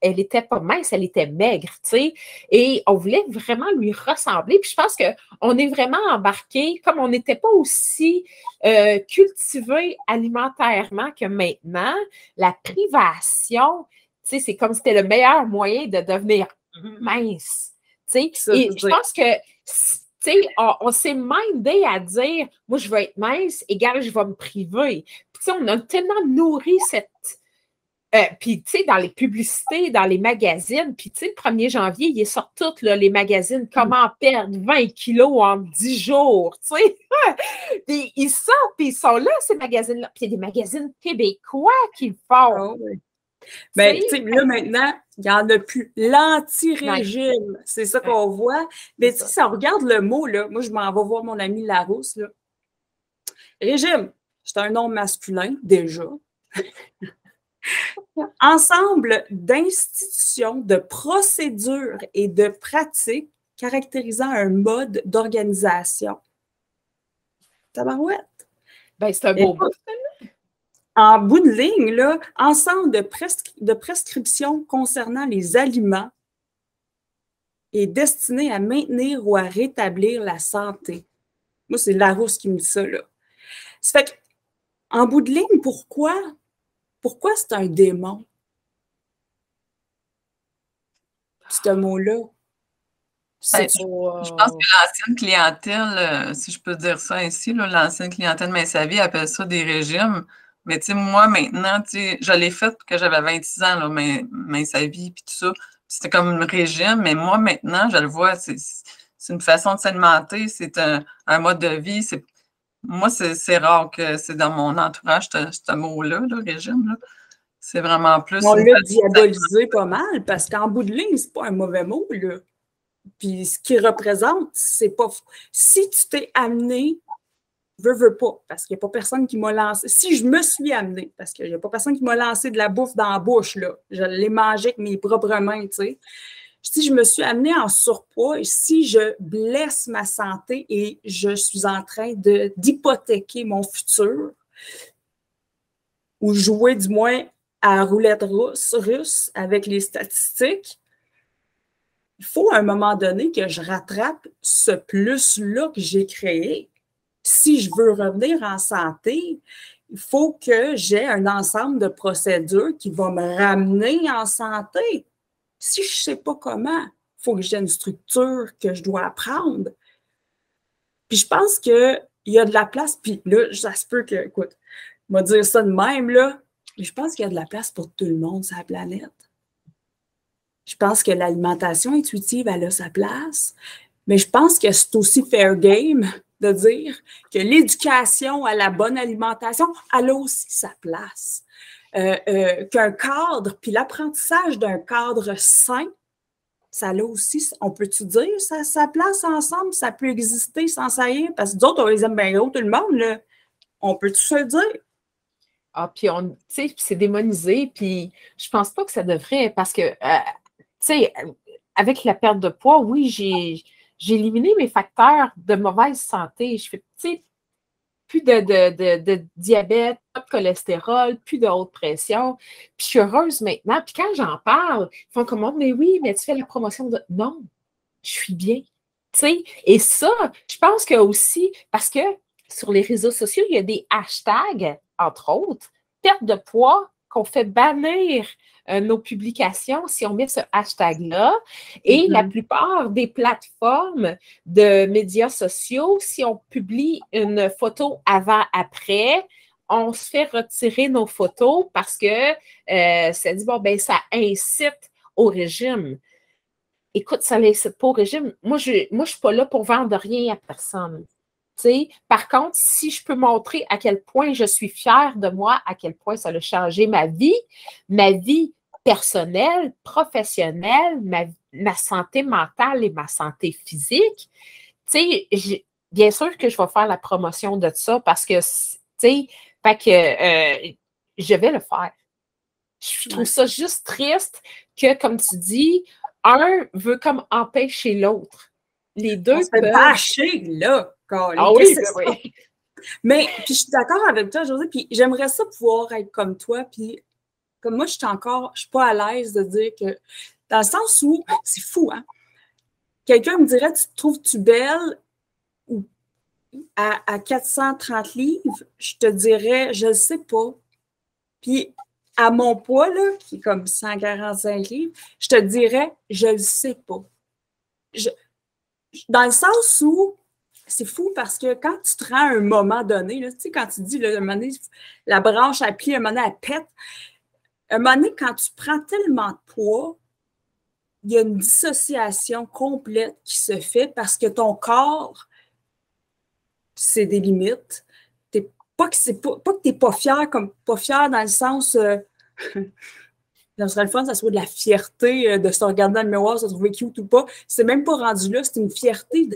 Elle n'était pas mince, elle était maigre, tu sais, et on voulait vraiment lui ressembler. Puis je pense qu'on est vraiment embarqué, comme on n'était pas aussi cultivé alimentairement que maintenant, la privation, tu sais, c'est comme si c'était le meilleur moyen de devenir mince, tu sais. Et je pense que, tu sais, on s'est mindé à dire, moi, je veux être mince, égal, je vais me priver. Puis, tu sais, on a tellement nourri cette... puis, tu sais, dans les publicités, dans les magazines, puis, tu sais, le 1er janvier, il est sur toutes les magazines, comment perdre 20 kilos en 10 jours, tu sais. Puis, ils sortent, puis ils sont là, ces magazines-là. Puis, il y a des magazines québécois qui le font. Oh, oui. Bien, tu sais, là, maintenant, il n'y en a plus. L'anti-régime, c'est ça qu'on voit. Mais tu sais, si on regarde le mot, là, moi, je m'en vais voir mon ami Larousse, là. Régime, c'est un nom masculin, déjà. Ensemble d'institutions, de procédures et de pratiques caractérisant un mode d'organisation. Tabarouette. Ben, c'est un beau mot. En bout de ligne, là, ensemble de prescriptions concernant les aliments est destiné à maintenir ou à rétablir la santé. Moi, c'est Larousse qui me dit ça, là. Ça fait qu'en bout de ligne, pourquoi c'est un démon? Ce mot-là. Je pense que l'ancienne clientèle, si je peux dire ça ainsi, l'ancienne clientèle Mince à Vie appelle ça des régimes. Mais tu sais, moi, maintenant, tu sais, je l'ai fait que j'avais 26 ans, là, Mince à Vie, puis tout ça. C'était comme un régime, mais moi, maintenant, je le vois, c'est une façon de s'alimenter, c'est un mode de vie. Moi, c'est rare que c'est dans mon entourage, ce mot-là, régime, là. C'est vraiment plus... On l'a diabolisé pas mal, parce qu'en bout de ligne, c'est pas un mauvais mot, là. Puis ce qu'il représente, c'est pas... Si tu t'es amené, veux pas, parce qu'il n'y a pas personne qui m'a lancé... Si je me suis amenée, parce qu'il n'y a pas personne qui m'a lancé de la bouffe dans la bouche, là. Je l'ai mangé avec mes propres mains, tu sais. Si je me suis amenée en surpoids et si je blesse ma santé et je suis en train d'hypothéquer mon futur, ou jouer du moins à la roulette russe avec les statistiques, il faut à un moment donné que je rattrape ce plus-là que j'ai créé. Si je veux revenir en santé, il faut que j'ai un ensemble de procédures qui vont me ramener en santé. Si je ne sais pas comment, il faut que j'ai une structure que je dois apprendre. Puis je pense qu'il y a de la place, puis là, ça se peut que, écoute, on va dire ça de même, là, mais je pense qu'il y a de la place pour tout le monde sur la planète. Je pense que l'alimentation intuitive, elle a sa place, mais je pense que c'est aussi fair game de dire que l'éducation à la bonne alimentation, elle a aussi sa place. Qu'un cadre, puis l'apprentissage d'un cadre sain, ça a aussi, on peut-tu dire, sa place ensemble, ça peut exister sans ça y est, parce que d'autres, on les aime bien gros, tout le monde, là. On peut tout se le dire. Ah, puis tu sais, c'est démonisé, puis je pense pas que ça devrait, parce que, tu sais, avec la perte de poids, oui, j'ai éliminé mes facteurs de mauvaise santé. Je fais, tu sais, plus de diabète, pas de cholestérol, plus de haute pression. Puis je suis heureuse maintenant. Puis quand j'en parle, ils font comme, mais oui, mais tu fais la promotion de... Non, je suis bien. Tu sais, et ça, je pense que aussi, parce que sur les réseaux sociaux, il y a des hashtags, entre autres, perte de poids, qu'on fait bannir nos publications si on met ce hashtag-là. Et la plupart des plateformes de médias sociaux, si on publie une photo avant-après, on se fait retirer nos photos parce que ça dit, bon, ben ça incite au régime. Écoute, ça n'incite pas au régime. Moi, je ne suis pas là pour vendre rien à personne. T'sais, par contre, si je peux montrer à quel point je suis fière de moi, à quel point ça a changé ma vie personnelle, professionnelle, ma santé mentale et ma santé physique, bien sûr que je vais faire la promotion de ça parce que, je vais le faire. Je trouve ça juste triste que, comme tu dis, un veut comme empêcher l'autre. Les deux on se fait bâcher, là. Ah oui, oui. Mais, puis je suis d'accord avec toi, Josée, puis j'aimerais ça pouvoir être comme toi, puis comme moi, je suis pas à l'aise de dire que, dans le sens où, c'est fou, hein? Quelqu'un me dirait, tu te trouves-tu belle ou à 430 livres? Je te dirais, je ne sais pas. Puis, à mon poids, là, qui est comme 145 livres, je te dirais, je ne le sais pas. Dans le sens où, c'est fou parce que quand tu te rends à un moment donné, là, tu sais, quand tu dis, là, un moment donné, la branche a plie, un moment donné, elle pète. Un moment donné, quand tu prends tellement de poids, il y a une dissociation complète qui se fait parce que ton corps, c'est des limites. Pas que tu n'es pas fier, comme pas fier dans le sens... ça serait le fun, ça soit de la fierté de se regarder dans le miroir, se trouver cute ou pas. C'est même pas rendu là, c'est une fierté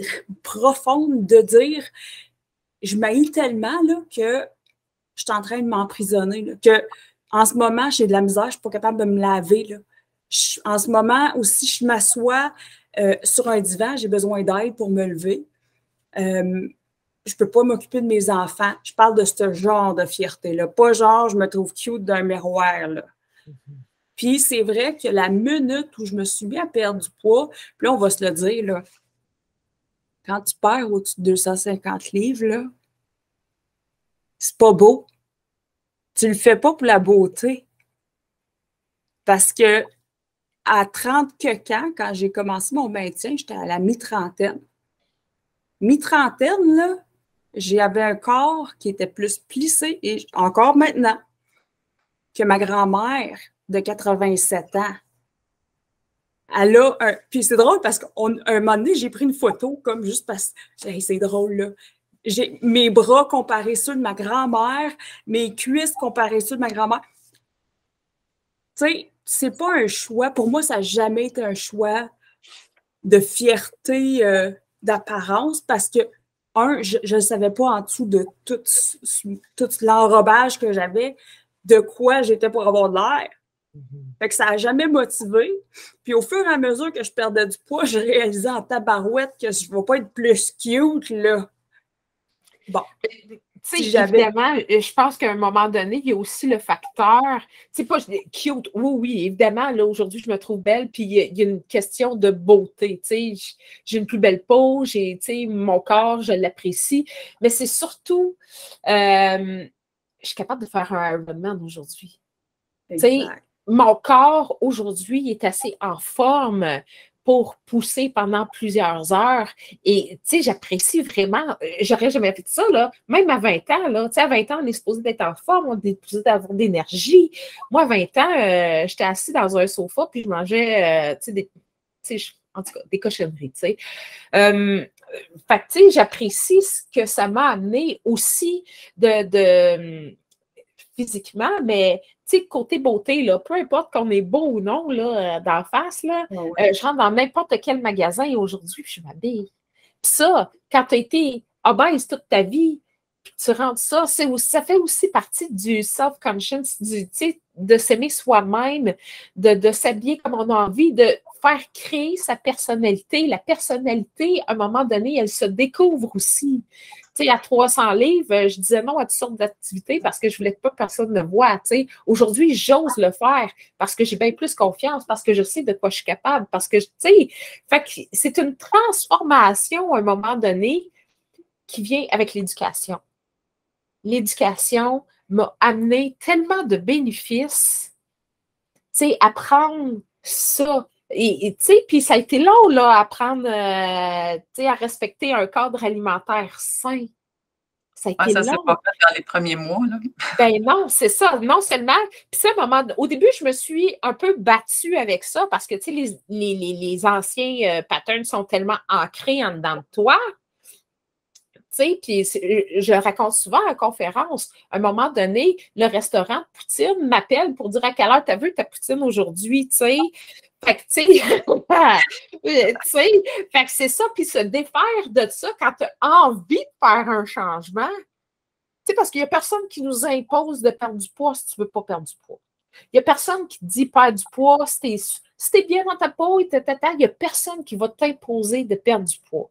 profonde de dire je m'haïs tellement là, que je suis en train de m'emprisonner. Là, que en ce moment, j'ai de la misère, je ne suis pas capable de me laver. Là. En ce moment, aussi, je m'assois sur un divan, j'ai besoin d'aide pour me lever. Je ne peux pas m'occuper de mes enfants. Je parle de ce genre de fierté-là. Pas genre, je me trouve cute d'un miroir. Là. Puis c'est vrai que la minute où je me suis mis à perdre du poids, puis là, on va se le dire, là, quand tu perds au-dessus de 250 livres, là, c'est pas beau. Tu le fais pas pour la beauté. Parce que à 30 quelques ans, quand j'ai commencé mon maintien, j'étais à la mi-trentaine. Mi-trentaine, là, j'avais un corps qui était plus plissé, et encore maintenant, que ma grand-mère de 87 ans. Elle a un... Puis c'est drôle parce qu'à un moment donné, j'ai pris une photo comme juste parce que hey, c'est drôle, là. J'ai mes bras comparés ceux de ma grand-mère, mes cuisses comparées ceux de ma grand-mère. Tu sais, c'est pas un choix. Pour moi, ça n'a jamais été un choix de fierté d'apparence parce que, je ne savais pas en dessous de tout l'enrobage que j'avais de quoi j'étais pour avoir de l'air. Fait que ça n'a jamais motivé. Puis au fur et à mesure que je perdais du poids, je réalisais en tabarouette que je ne vais pas être plus cute, là. Bon. Tu sais, évidemment, je pense qu'à un moment donné, il y a aussi le facteur, c'est pas cute, oui, évidemment, là, aujourd'hui, je me trouve belle, puis il y a une question de beauté, tu sais, j'ai une plus belle peau, tu sais, mon corps, je l'apprécie, mais c'est surtout, je suis capable de faire un Ironman aujourd'hui. Tu sais, mon corps, aujourd'hui, est assez en forme pour pousser pendant plusieurs heures. Et, tu sais, j'apprécie vraiment, j'aurais jamais fait ça, là, même à 20 ans, là, tu sais, à 20 ans, on est supposé d'être en forme, on est supposé d'avoir d'énergie. Moi, à 20 ans, j'étais assis dans un sofa, puis je mangeais, tu sais, en tout cas, des cochonneries, tu sais. Fait que, tu sais, j'apprécie ce que ça m'a amené aussi de physiquement, mais tu sais, côté beauté, là, peu importe qu'on est beau ou non, là, d'en face, là, je rentre dans n'importe quel magasin aujourd'hui, puis je m'habille. Puis ça, quand tu as été obèse toute ta vie, puis tu rentres ça, ça fait aussi partie du self-conscious, tu sais, de s'aimer soi-même, de s'habiller comme on a envie, de faire créer sa personnalité. La personnalité, à un moment donné, elle se découvre aussi. Tu sais, à 300 livres, je disais non à toutes sortes d'activités parce que je voulais pas que personne me voie. Tu sais. Aujourd'hui, j'ose le faire parce que j'ai bien plus confiance, parce que je sais de quoi je suis capable, parce que, tu sais, fait que c'est une transformation à un moment donné qui vient avec l'éducation. L'éducation m'a amené tellement de bénéfices, tu sais, apprendre ça. Et tu sais, puis ça a été long, là, apprendre, tu sais, à respecter un cadre alimentaire sain. Ça a été ça, c'est long. pas fait dans les premiers mois, là. Ben non, c'est ça. Non seulement. Puis ça, au début, je me suis un peu battue avec ça parce que, tu sais, les anciens patterns sont tellement ancrés en dedans de toi. Puis je raconte souvent en conférence, à un moment donné, le restaurant de poutine m'appelle pour dire à quelle heure tu as vu ta poutine aujourd'hui, tu sais. Fait que, tu sais, fait que c'est ça, puis se défaire de ça quand tu as envie de faire un changement. Tu sais, parce qu'il n'y a personne qui nous impose de perdre du poids si tu ne veux pas perdre du poids. Il n'y a personne qui te dit perdre du poids si tu es bien dans ta peau, il n'y a personne qui va t'imposer de perdre du poids.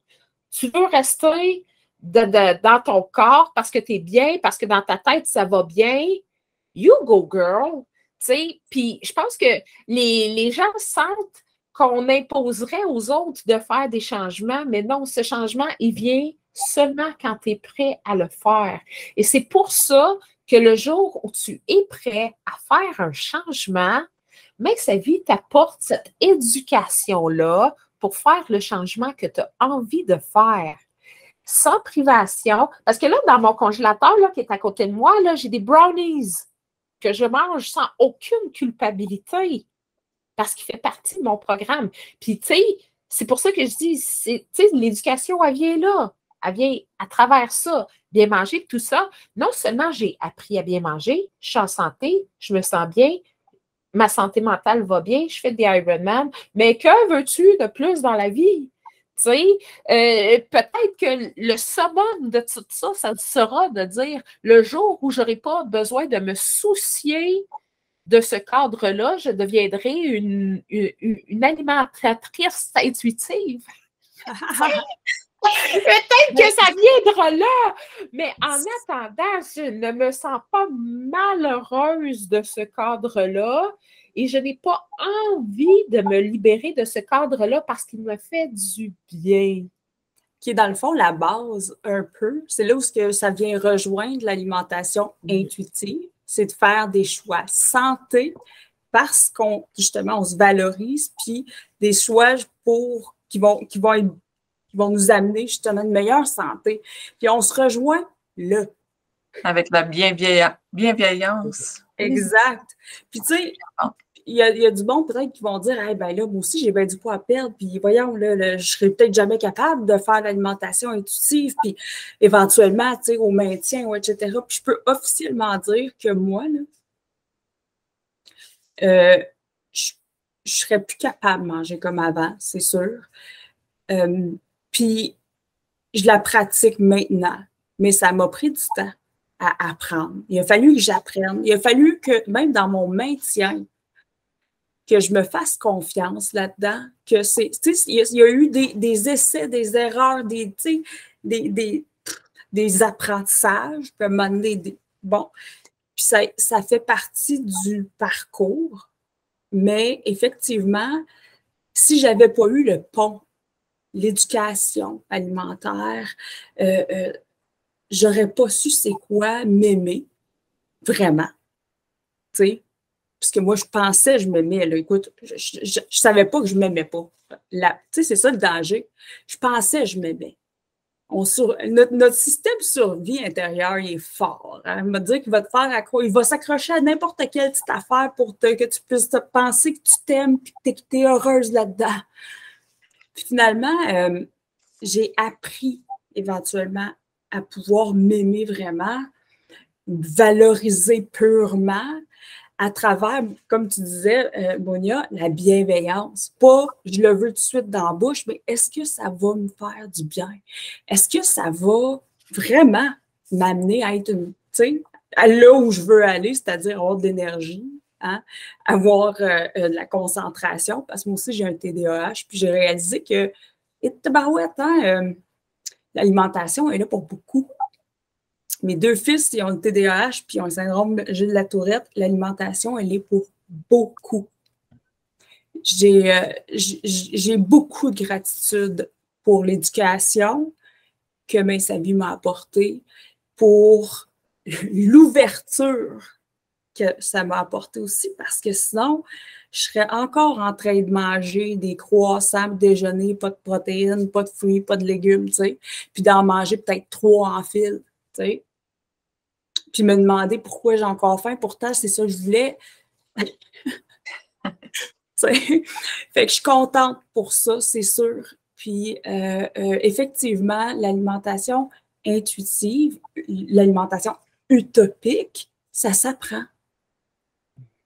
Tu veux rester dans ton corps parce que tu es bien, parce que dans ta tête, ça va bien. You go, girl. Puis je pense que les gens sentent qu'on imposerait aux autres de faire des changements, mais non, ce changement, il vient seulement quand tu es prêt à le faire. Et c'est pour ça que le jour où tu es prêt à faire un changement, mais que sa vie t'apporte cette éducation-là pour faire le changement que tu as envie de faire. Sans privation. Parce que là, dans mon congélateur là, qui est à côté de moi, là, j'ai des brownies que je mange sans aucune culpabilité parce qu'il fait partie de mon programme. Puis, tu sais, c'est pour ça que je dis, tu sais, l'éducation, elle vient là. Elle vient à travers ça. Bien manger, tout ça. Non seulement j'ai appris à bien manger, je suis en santé, je me sens bien, ma santé mentale va bien, je fais des Ironman, mais que veux-tu de plus dans la vie? Tu sais, peut-être que le summum de tout ça, ça sera de dire le jour où je n'aurai pas besoin de me soucier de ce cadre-là, je deviendrai une alimentatrice intuitive. Peut-être que ça viendra là, mais en attendant, je ne me sens pas malheureuse de ce cadre-là et je n'ai pas envie de me libérer de ce cadre-là parce qu'il me fait du bien. Qui est dans le fond la base un peu. C'est là où ça vient rejoindre l'alimentation intuitive, c'est de faire des choix santé parce qu'on, justement, on se valorise, puis des choix qui vont nous amener justement une meilleure santé. Puis on se rejoint là. Avec la bienveillance. Exact. Puis tu sais, il y a du bon peut-être qui vont dire hey, ben là, moi aussi, j'ai bien du poids à perdre, puis voyons, là, je serais peut-être jamais capable de faire l'alimentation intuitive, puis éventuellement, tu sais, au maintien, etc. Puis je peux officiellement dire que moi, là, je serais plus capable de manger comme avant, c'est sûr. Puis je la pratique maintenant, mais ça m'a pris du temps à apprendre. Il a fallu que j'apprenne. Il a fallu que, même dans mon maintien, que je me fasse confiance là-dedans, que il y a eu des essais, des erreurs, des apprentissages, puis à un moment donné, bon, puis ça fait partie du parcours, mais effectivement, si je n'avais pas eu le pont, l'éducation alimentaire, j'aurais pas su c'est quoi m'aimer, vraiment, tu sais. puisque moi, je pensais que je m'aimais. Là. Écoute, je ne savais pas que je ne m'aimais pas. Tu sais, c'est ça le danger. Je pensais que je m'aimais. Notre système de survie intérieur, il est fort. Hein? Il va te dire qu'il va te faire accroître. Il va s'accrocher à n'importe quelle petite affaire pour que tu puisses te penser que tu t'aimes et que tu es heureuse là-dedans. Puis finalement, j'ai appris éventuellement à pouvoir m'aimer vraiment, valoriser purement à travers, comme tu disais, Monia, la bienveillance. Pas je le veux tout de suite dans la bouche, mais est-ce que ça va me faire du bien? Est-ce que ça va vraiment m'amener à être là où je veux aller, c'est-à-dire avoir de l'énergie, hein? Avoir de la concentration, parce que moi aussi j'ai un TDAH, puis j'ai réalisé que, l'alimentation est là pour beaucoup. Mes 2 fils, ils ont le TDAH puis ils ont le syndrome de Gilles Latourette. L'alimentation, elle est pour beaucoup. J'ai beaucoup de gratitude pour l'éducation que Main-Sa-Vie m'a apportée, pour l'ouverture que ça m'a apporté aussi, parce que sinon, je serais encore en train de manger des croissants, déjeuner, pas de protéines, pas de fruits, pas de légumes, tu sais, puis d'en manger peut-être 3 en fil, tu sais. Puis me demander pourquoi j'ai encore faim. Pourtant, c'est ça que je voulais. Fait que je suis contente pour ça, c'est sûr. Puis, effectivement, l'alimentation intuitive, l'alimentation utopique, ça s'apprend.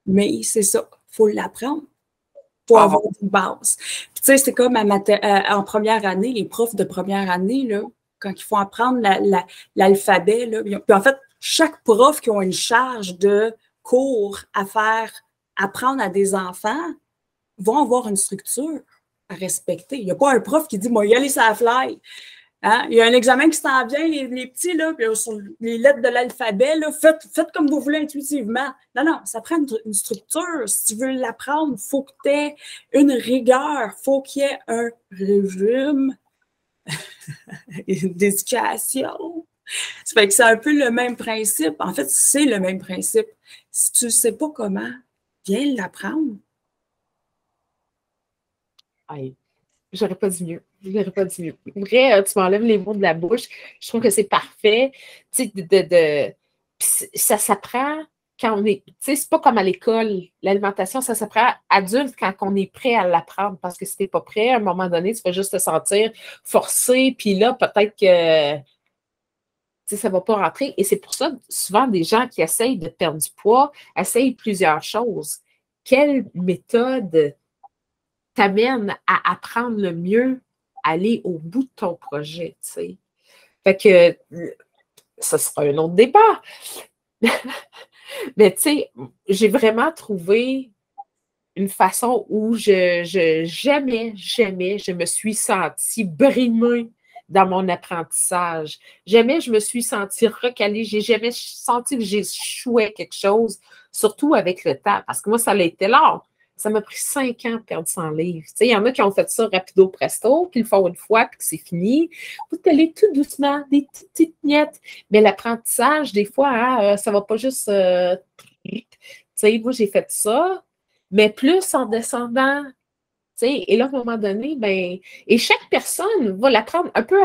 Mais c'est ça, il faut l'apprendre pour avoir une base. Puis, tu sais, c'est comme en première année, les profs de première année, là, quand ils font apprendre l'alphabet, là, puis en fait, chaque prof qui a une charge de cours à faire apprendre à des enfants vont avoir une structure à respecter. Il n'y a pas un prof qui dit « moi, y aller sur la fly ». Hein? Il y a un examen qui s'en vient, les petits, là, puis sur les lettres de l'alphabet, là, faites comme vous voulez intuitivement. Non, non, ça prend une structure. Si tu veux l'apprendre, il faut que tu aies une rigueur, il faut qu'il y ait un régime d'éducation. Ça fait que c'est un peu le même principe. En fait, c'est le même principe. Si tu ne sais pas comment, viens l'apprendre. J'aurais pas dit mieux. J'aurais pas dit mieux. Vrai, tu m'enlèves les mots de la bouche. Je trouve que c'est parfait. Tu sais, ça s'apprend quand on est. Tu sais, c'est pas comme à l'école. L'alimentation, ça s'apprend adulte quand on est prêt à l'apprendre. Parce que si t'es pas prêt, à un moment donné, tu vas juste te sentir forcé. Puis là, peut-être que ça ne va pas rentrer. Et c'est pour ça, souvent, des gens qui essayent de perdre du poids essayent plusieurs choses. Quelle méthode t'amène à apprendre le mieux, à aller au bout de ton projet, tu sais? Fait que ça sera un autre débat. Mais tu sais, j'ai vraiment trouvé une façon où jamais je me suis sentie brimée dans mon apprentissage. Jamais je me suis sentie recalée. J'ai jamais senti que j'échouais quelque chose, surtout avec le temps. Parce que moi, ça a été long. Ça m'a pris 5 ans de perdre 100 livres. Tu sais, il y en a qui ont fait ça rapido presto, puis le font une fois, puis que c'est fini. Vous allez tout doucement, des petites miettes. Mais l'apprentissage, des fois, hein, ça ne va pas juste... tu sais, moi, j'ai fait ça, mais plus en descendant. Et là, à un moment donné, ben, et chaque personne va l'apprendre un peu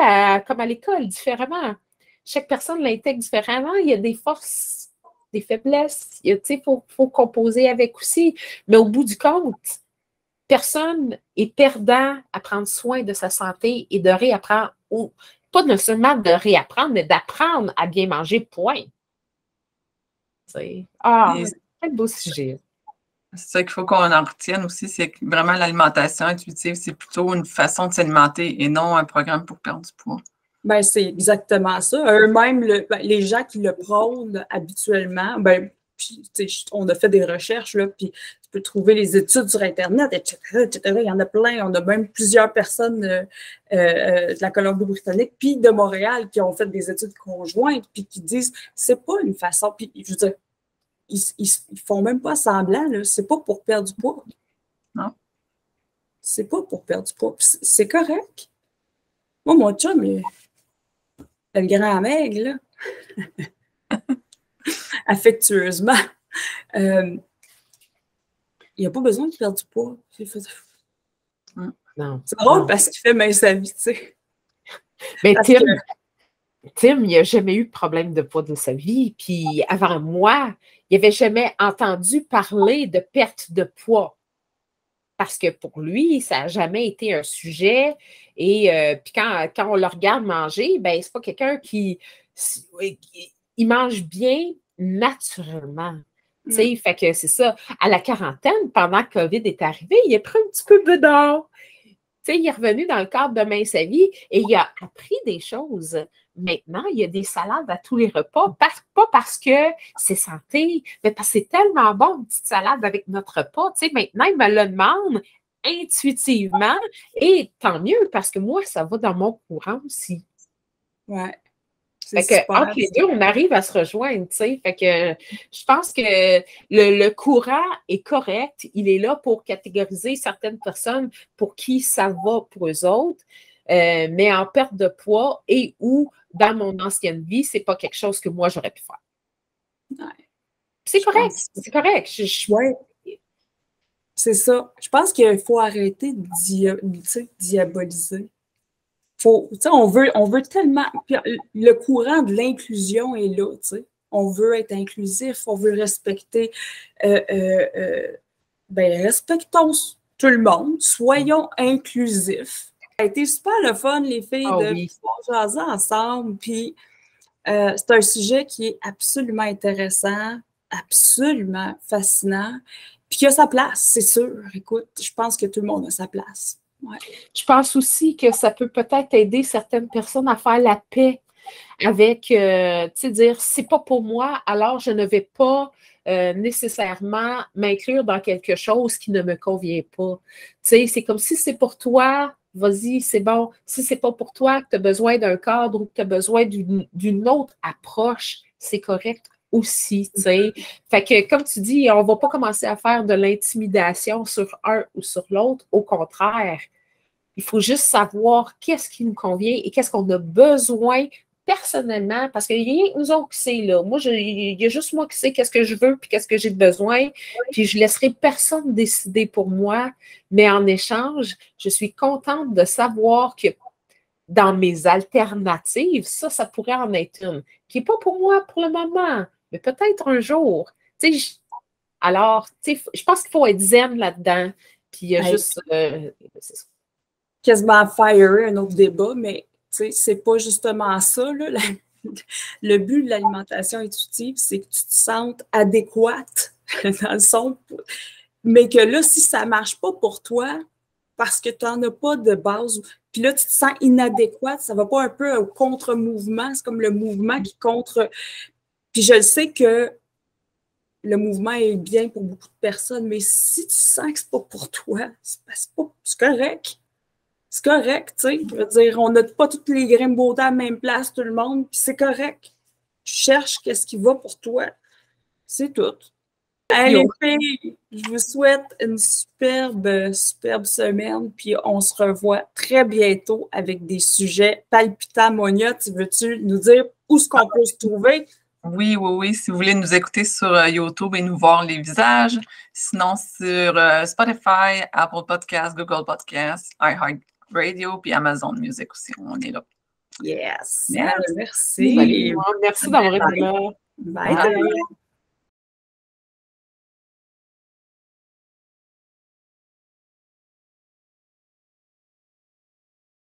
comme à l'école, différemment. Chaque personne l'intègre différemment. Il y a des forces, des faiblesses. Il faut composer avec aussi. Mais au bout du compte, personne est perdant à prendre soin de sa santé et de réapprendre, ou pas seulement de réapprendre, mais d'apprendre à bien manger, point. Quel beau sujet. C'est ça qu'il faut qu'on en retienne aussi, c'est que vraiment l'alimentation intuitive, c'est plutôt une façon de s'alimenter et non un programme pour perdre du poids. Ben, c'est exactement ça. Eux-mêmes, les gens qui le prônent habituellement, ben, puis, on a fait des recherches, là, puis tu peux trouver les études sur Internet, etc., etc. Il y en a plein. On a même plusieurs personnes de la Colombie-Britannique puis de Montréal qui ont fait des études conjointes puis qui disent c'est pas une façon. Puis, je veux dire, ils font même pas semblant, là. C'est pas pour perdre du poids. Non. C'est pas pour perdre du poids. C'est correct. Moi, mon chum, le grand maigre, là, affectueusement, il n'a pas besoin de perdre du poids. Non. C'est drôle Non. parce qu'il fait bien sa vie, tu sais. Mais Parce Tim, il n'a jamais eu de problème de poids de sa vie. Puis avant moi, il n'avait jamais entendu parler de perte de poids. Parce que pour lui, ça n'a jamais été un sujet. Et puis quand on le regarde manger, ben c'est pas quelqu'un qui il mange bien naturellement. Tu sais, fait que c'est ça. À la quarantaine, pendant que COVID est arrivé, il a pris un petit peu de dehors. Tu sais, il est revenu dans le cadre de Mince sa vie et il a appris des choses. Maintenant, il y a des salades à tous les repas, pas parce que c'est santé, mais parce que c'est tellement bon, une petite salade avec notre repas. Tu sais, maintenant, il me le demande intuitivement et tant mieux parce que moi, ça va dans mon courant aussi. Ouais. Fait que, entre les deux, on arrive à se rejoindre, tu sais. Fait que je pense que le courant est correct. Il est là pour catégoriser certaines personnes pour qui ça va pour eux autres, mais en perte de poids et ou dans mon ancienne vie, c'est pas quelque chose que moi, j'aurais pu faire. Ouais. C'est correct, c'est correct. Ouais. C'est ça. Je pense qu'il faut arrêter de diaboliser. On veut tellement. Le courant de l'inclusion est là, tu sais. On veut être inclusif, on veut respecter. Respectons tout le monde, soyons inclusifs. Ça a été super le fun, les filles, de pouvoir jaser ensemble. Puis c'est un sujet qui est absolument intéressant, absolument fascinant. Puis il a sa place, c'est sûr. Écoute, je pense que tout le monde a sa place. Ouais. Je pense aussi que ça peut peut-être aider certaines personnes à faire la paix avec, tu sais, dire, c'est pas pour moi, alors je ne vais pas nécessairement m'inclure dans quelque chose qui ne me convient pas. Tu sais, c'est comme si c'est pour toi, vas-y, c'est bon. Si c'est pas pour toi, que tu as besoin d'un cadre ou que tu as besoin d'une autre approche, c'est correct aussi, tu sais. Fait que, comme tu dis, on va pas commencer à faire de l'intimidation sur un ou sur l'autre. Au contraire, il faut juste savoir qu'est-ce qui nous convient et qu'est-ce qu'on a besoin personnellement, parce qu'il y a rien que nous autres qui sait, là. Moi, il y a juste moi qui sais qu'est-ce que je veux puis qu'est-ce que j'ai besoin, puis je laisserai personne décider pour moi, mais en échange, je suis contente de savoir que dans mes alternatives, ça pourrait en être une, qui n'est pas pour moi pour le moment, mais peut-être un jour. Tu sais, alors, tu sais, je pense qu'il faut être zen là-dedans, puis il y a juste... c'est ça. Quasiment fire un autre débat, mais c'est pas justement ça. Là. Le but de l'alimentation intuitive, c'est que tu te sentes adéquate dans le son, mais que là, si ça marche pas pour toi, parce que tu n'en as pas de base, puis là, tu te sens inadéquate, ça va pas un peu au contre-mouvement, c'est comme le mouvement qui contre... Puis je le sais que le mouvement est bien pour beaucoup de personnes, mais si tu sens que c'est pas pour toi, c'est correct. C'est correct, tu sais. Je veux dire, on n'a pas toutes les grains de beauté à la même place, tout le monde, puis c'est correct. Tu cherches qu'est-ce qui va pour toi. C'est tout. Allez, filles, je vous souhaite une superbe semaine, puis on se revoit très bientôt avec des sujets palpitants. Monia, veux-tu nous dire où est-ce qu'on peut se trouver? Oui. Si vous voulez nous écouter sur YouTube et nous voir les visages, sinon sur Spotify, Apple Podcasts, Google Podcasts, iHeartRadio, puis Amazon Music aussi. On est là. Yes. Yes. Merci. Merci d'avoir été là. Bye.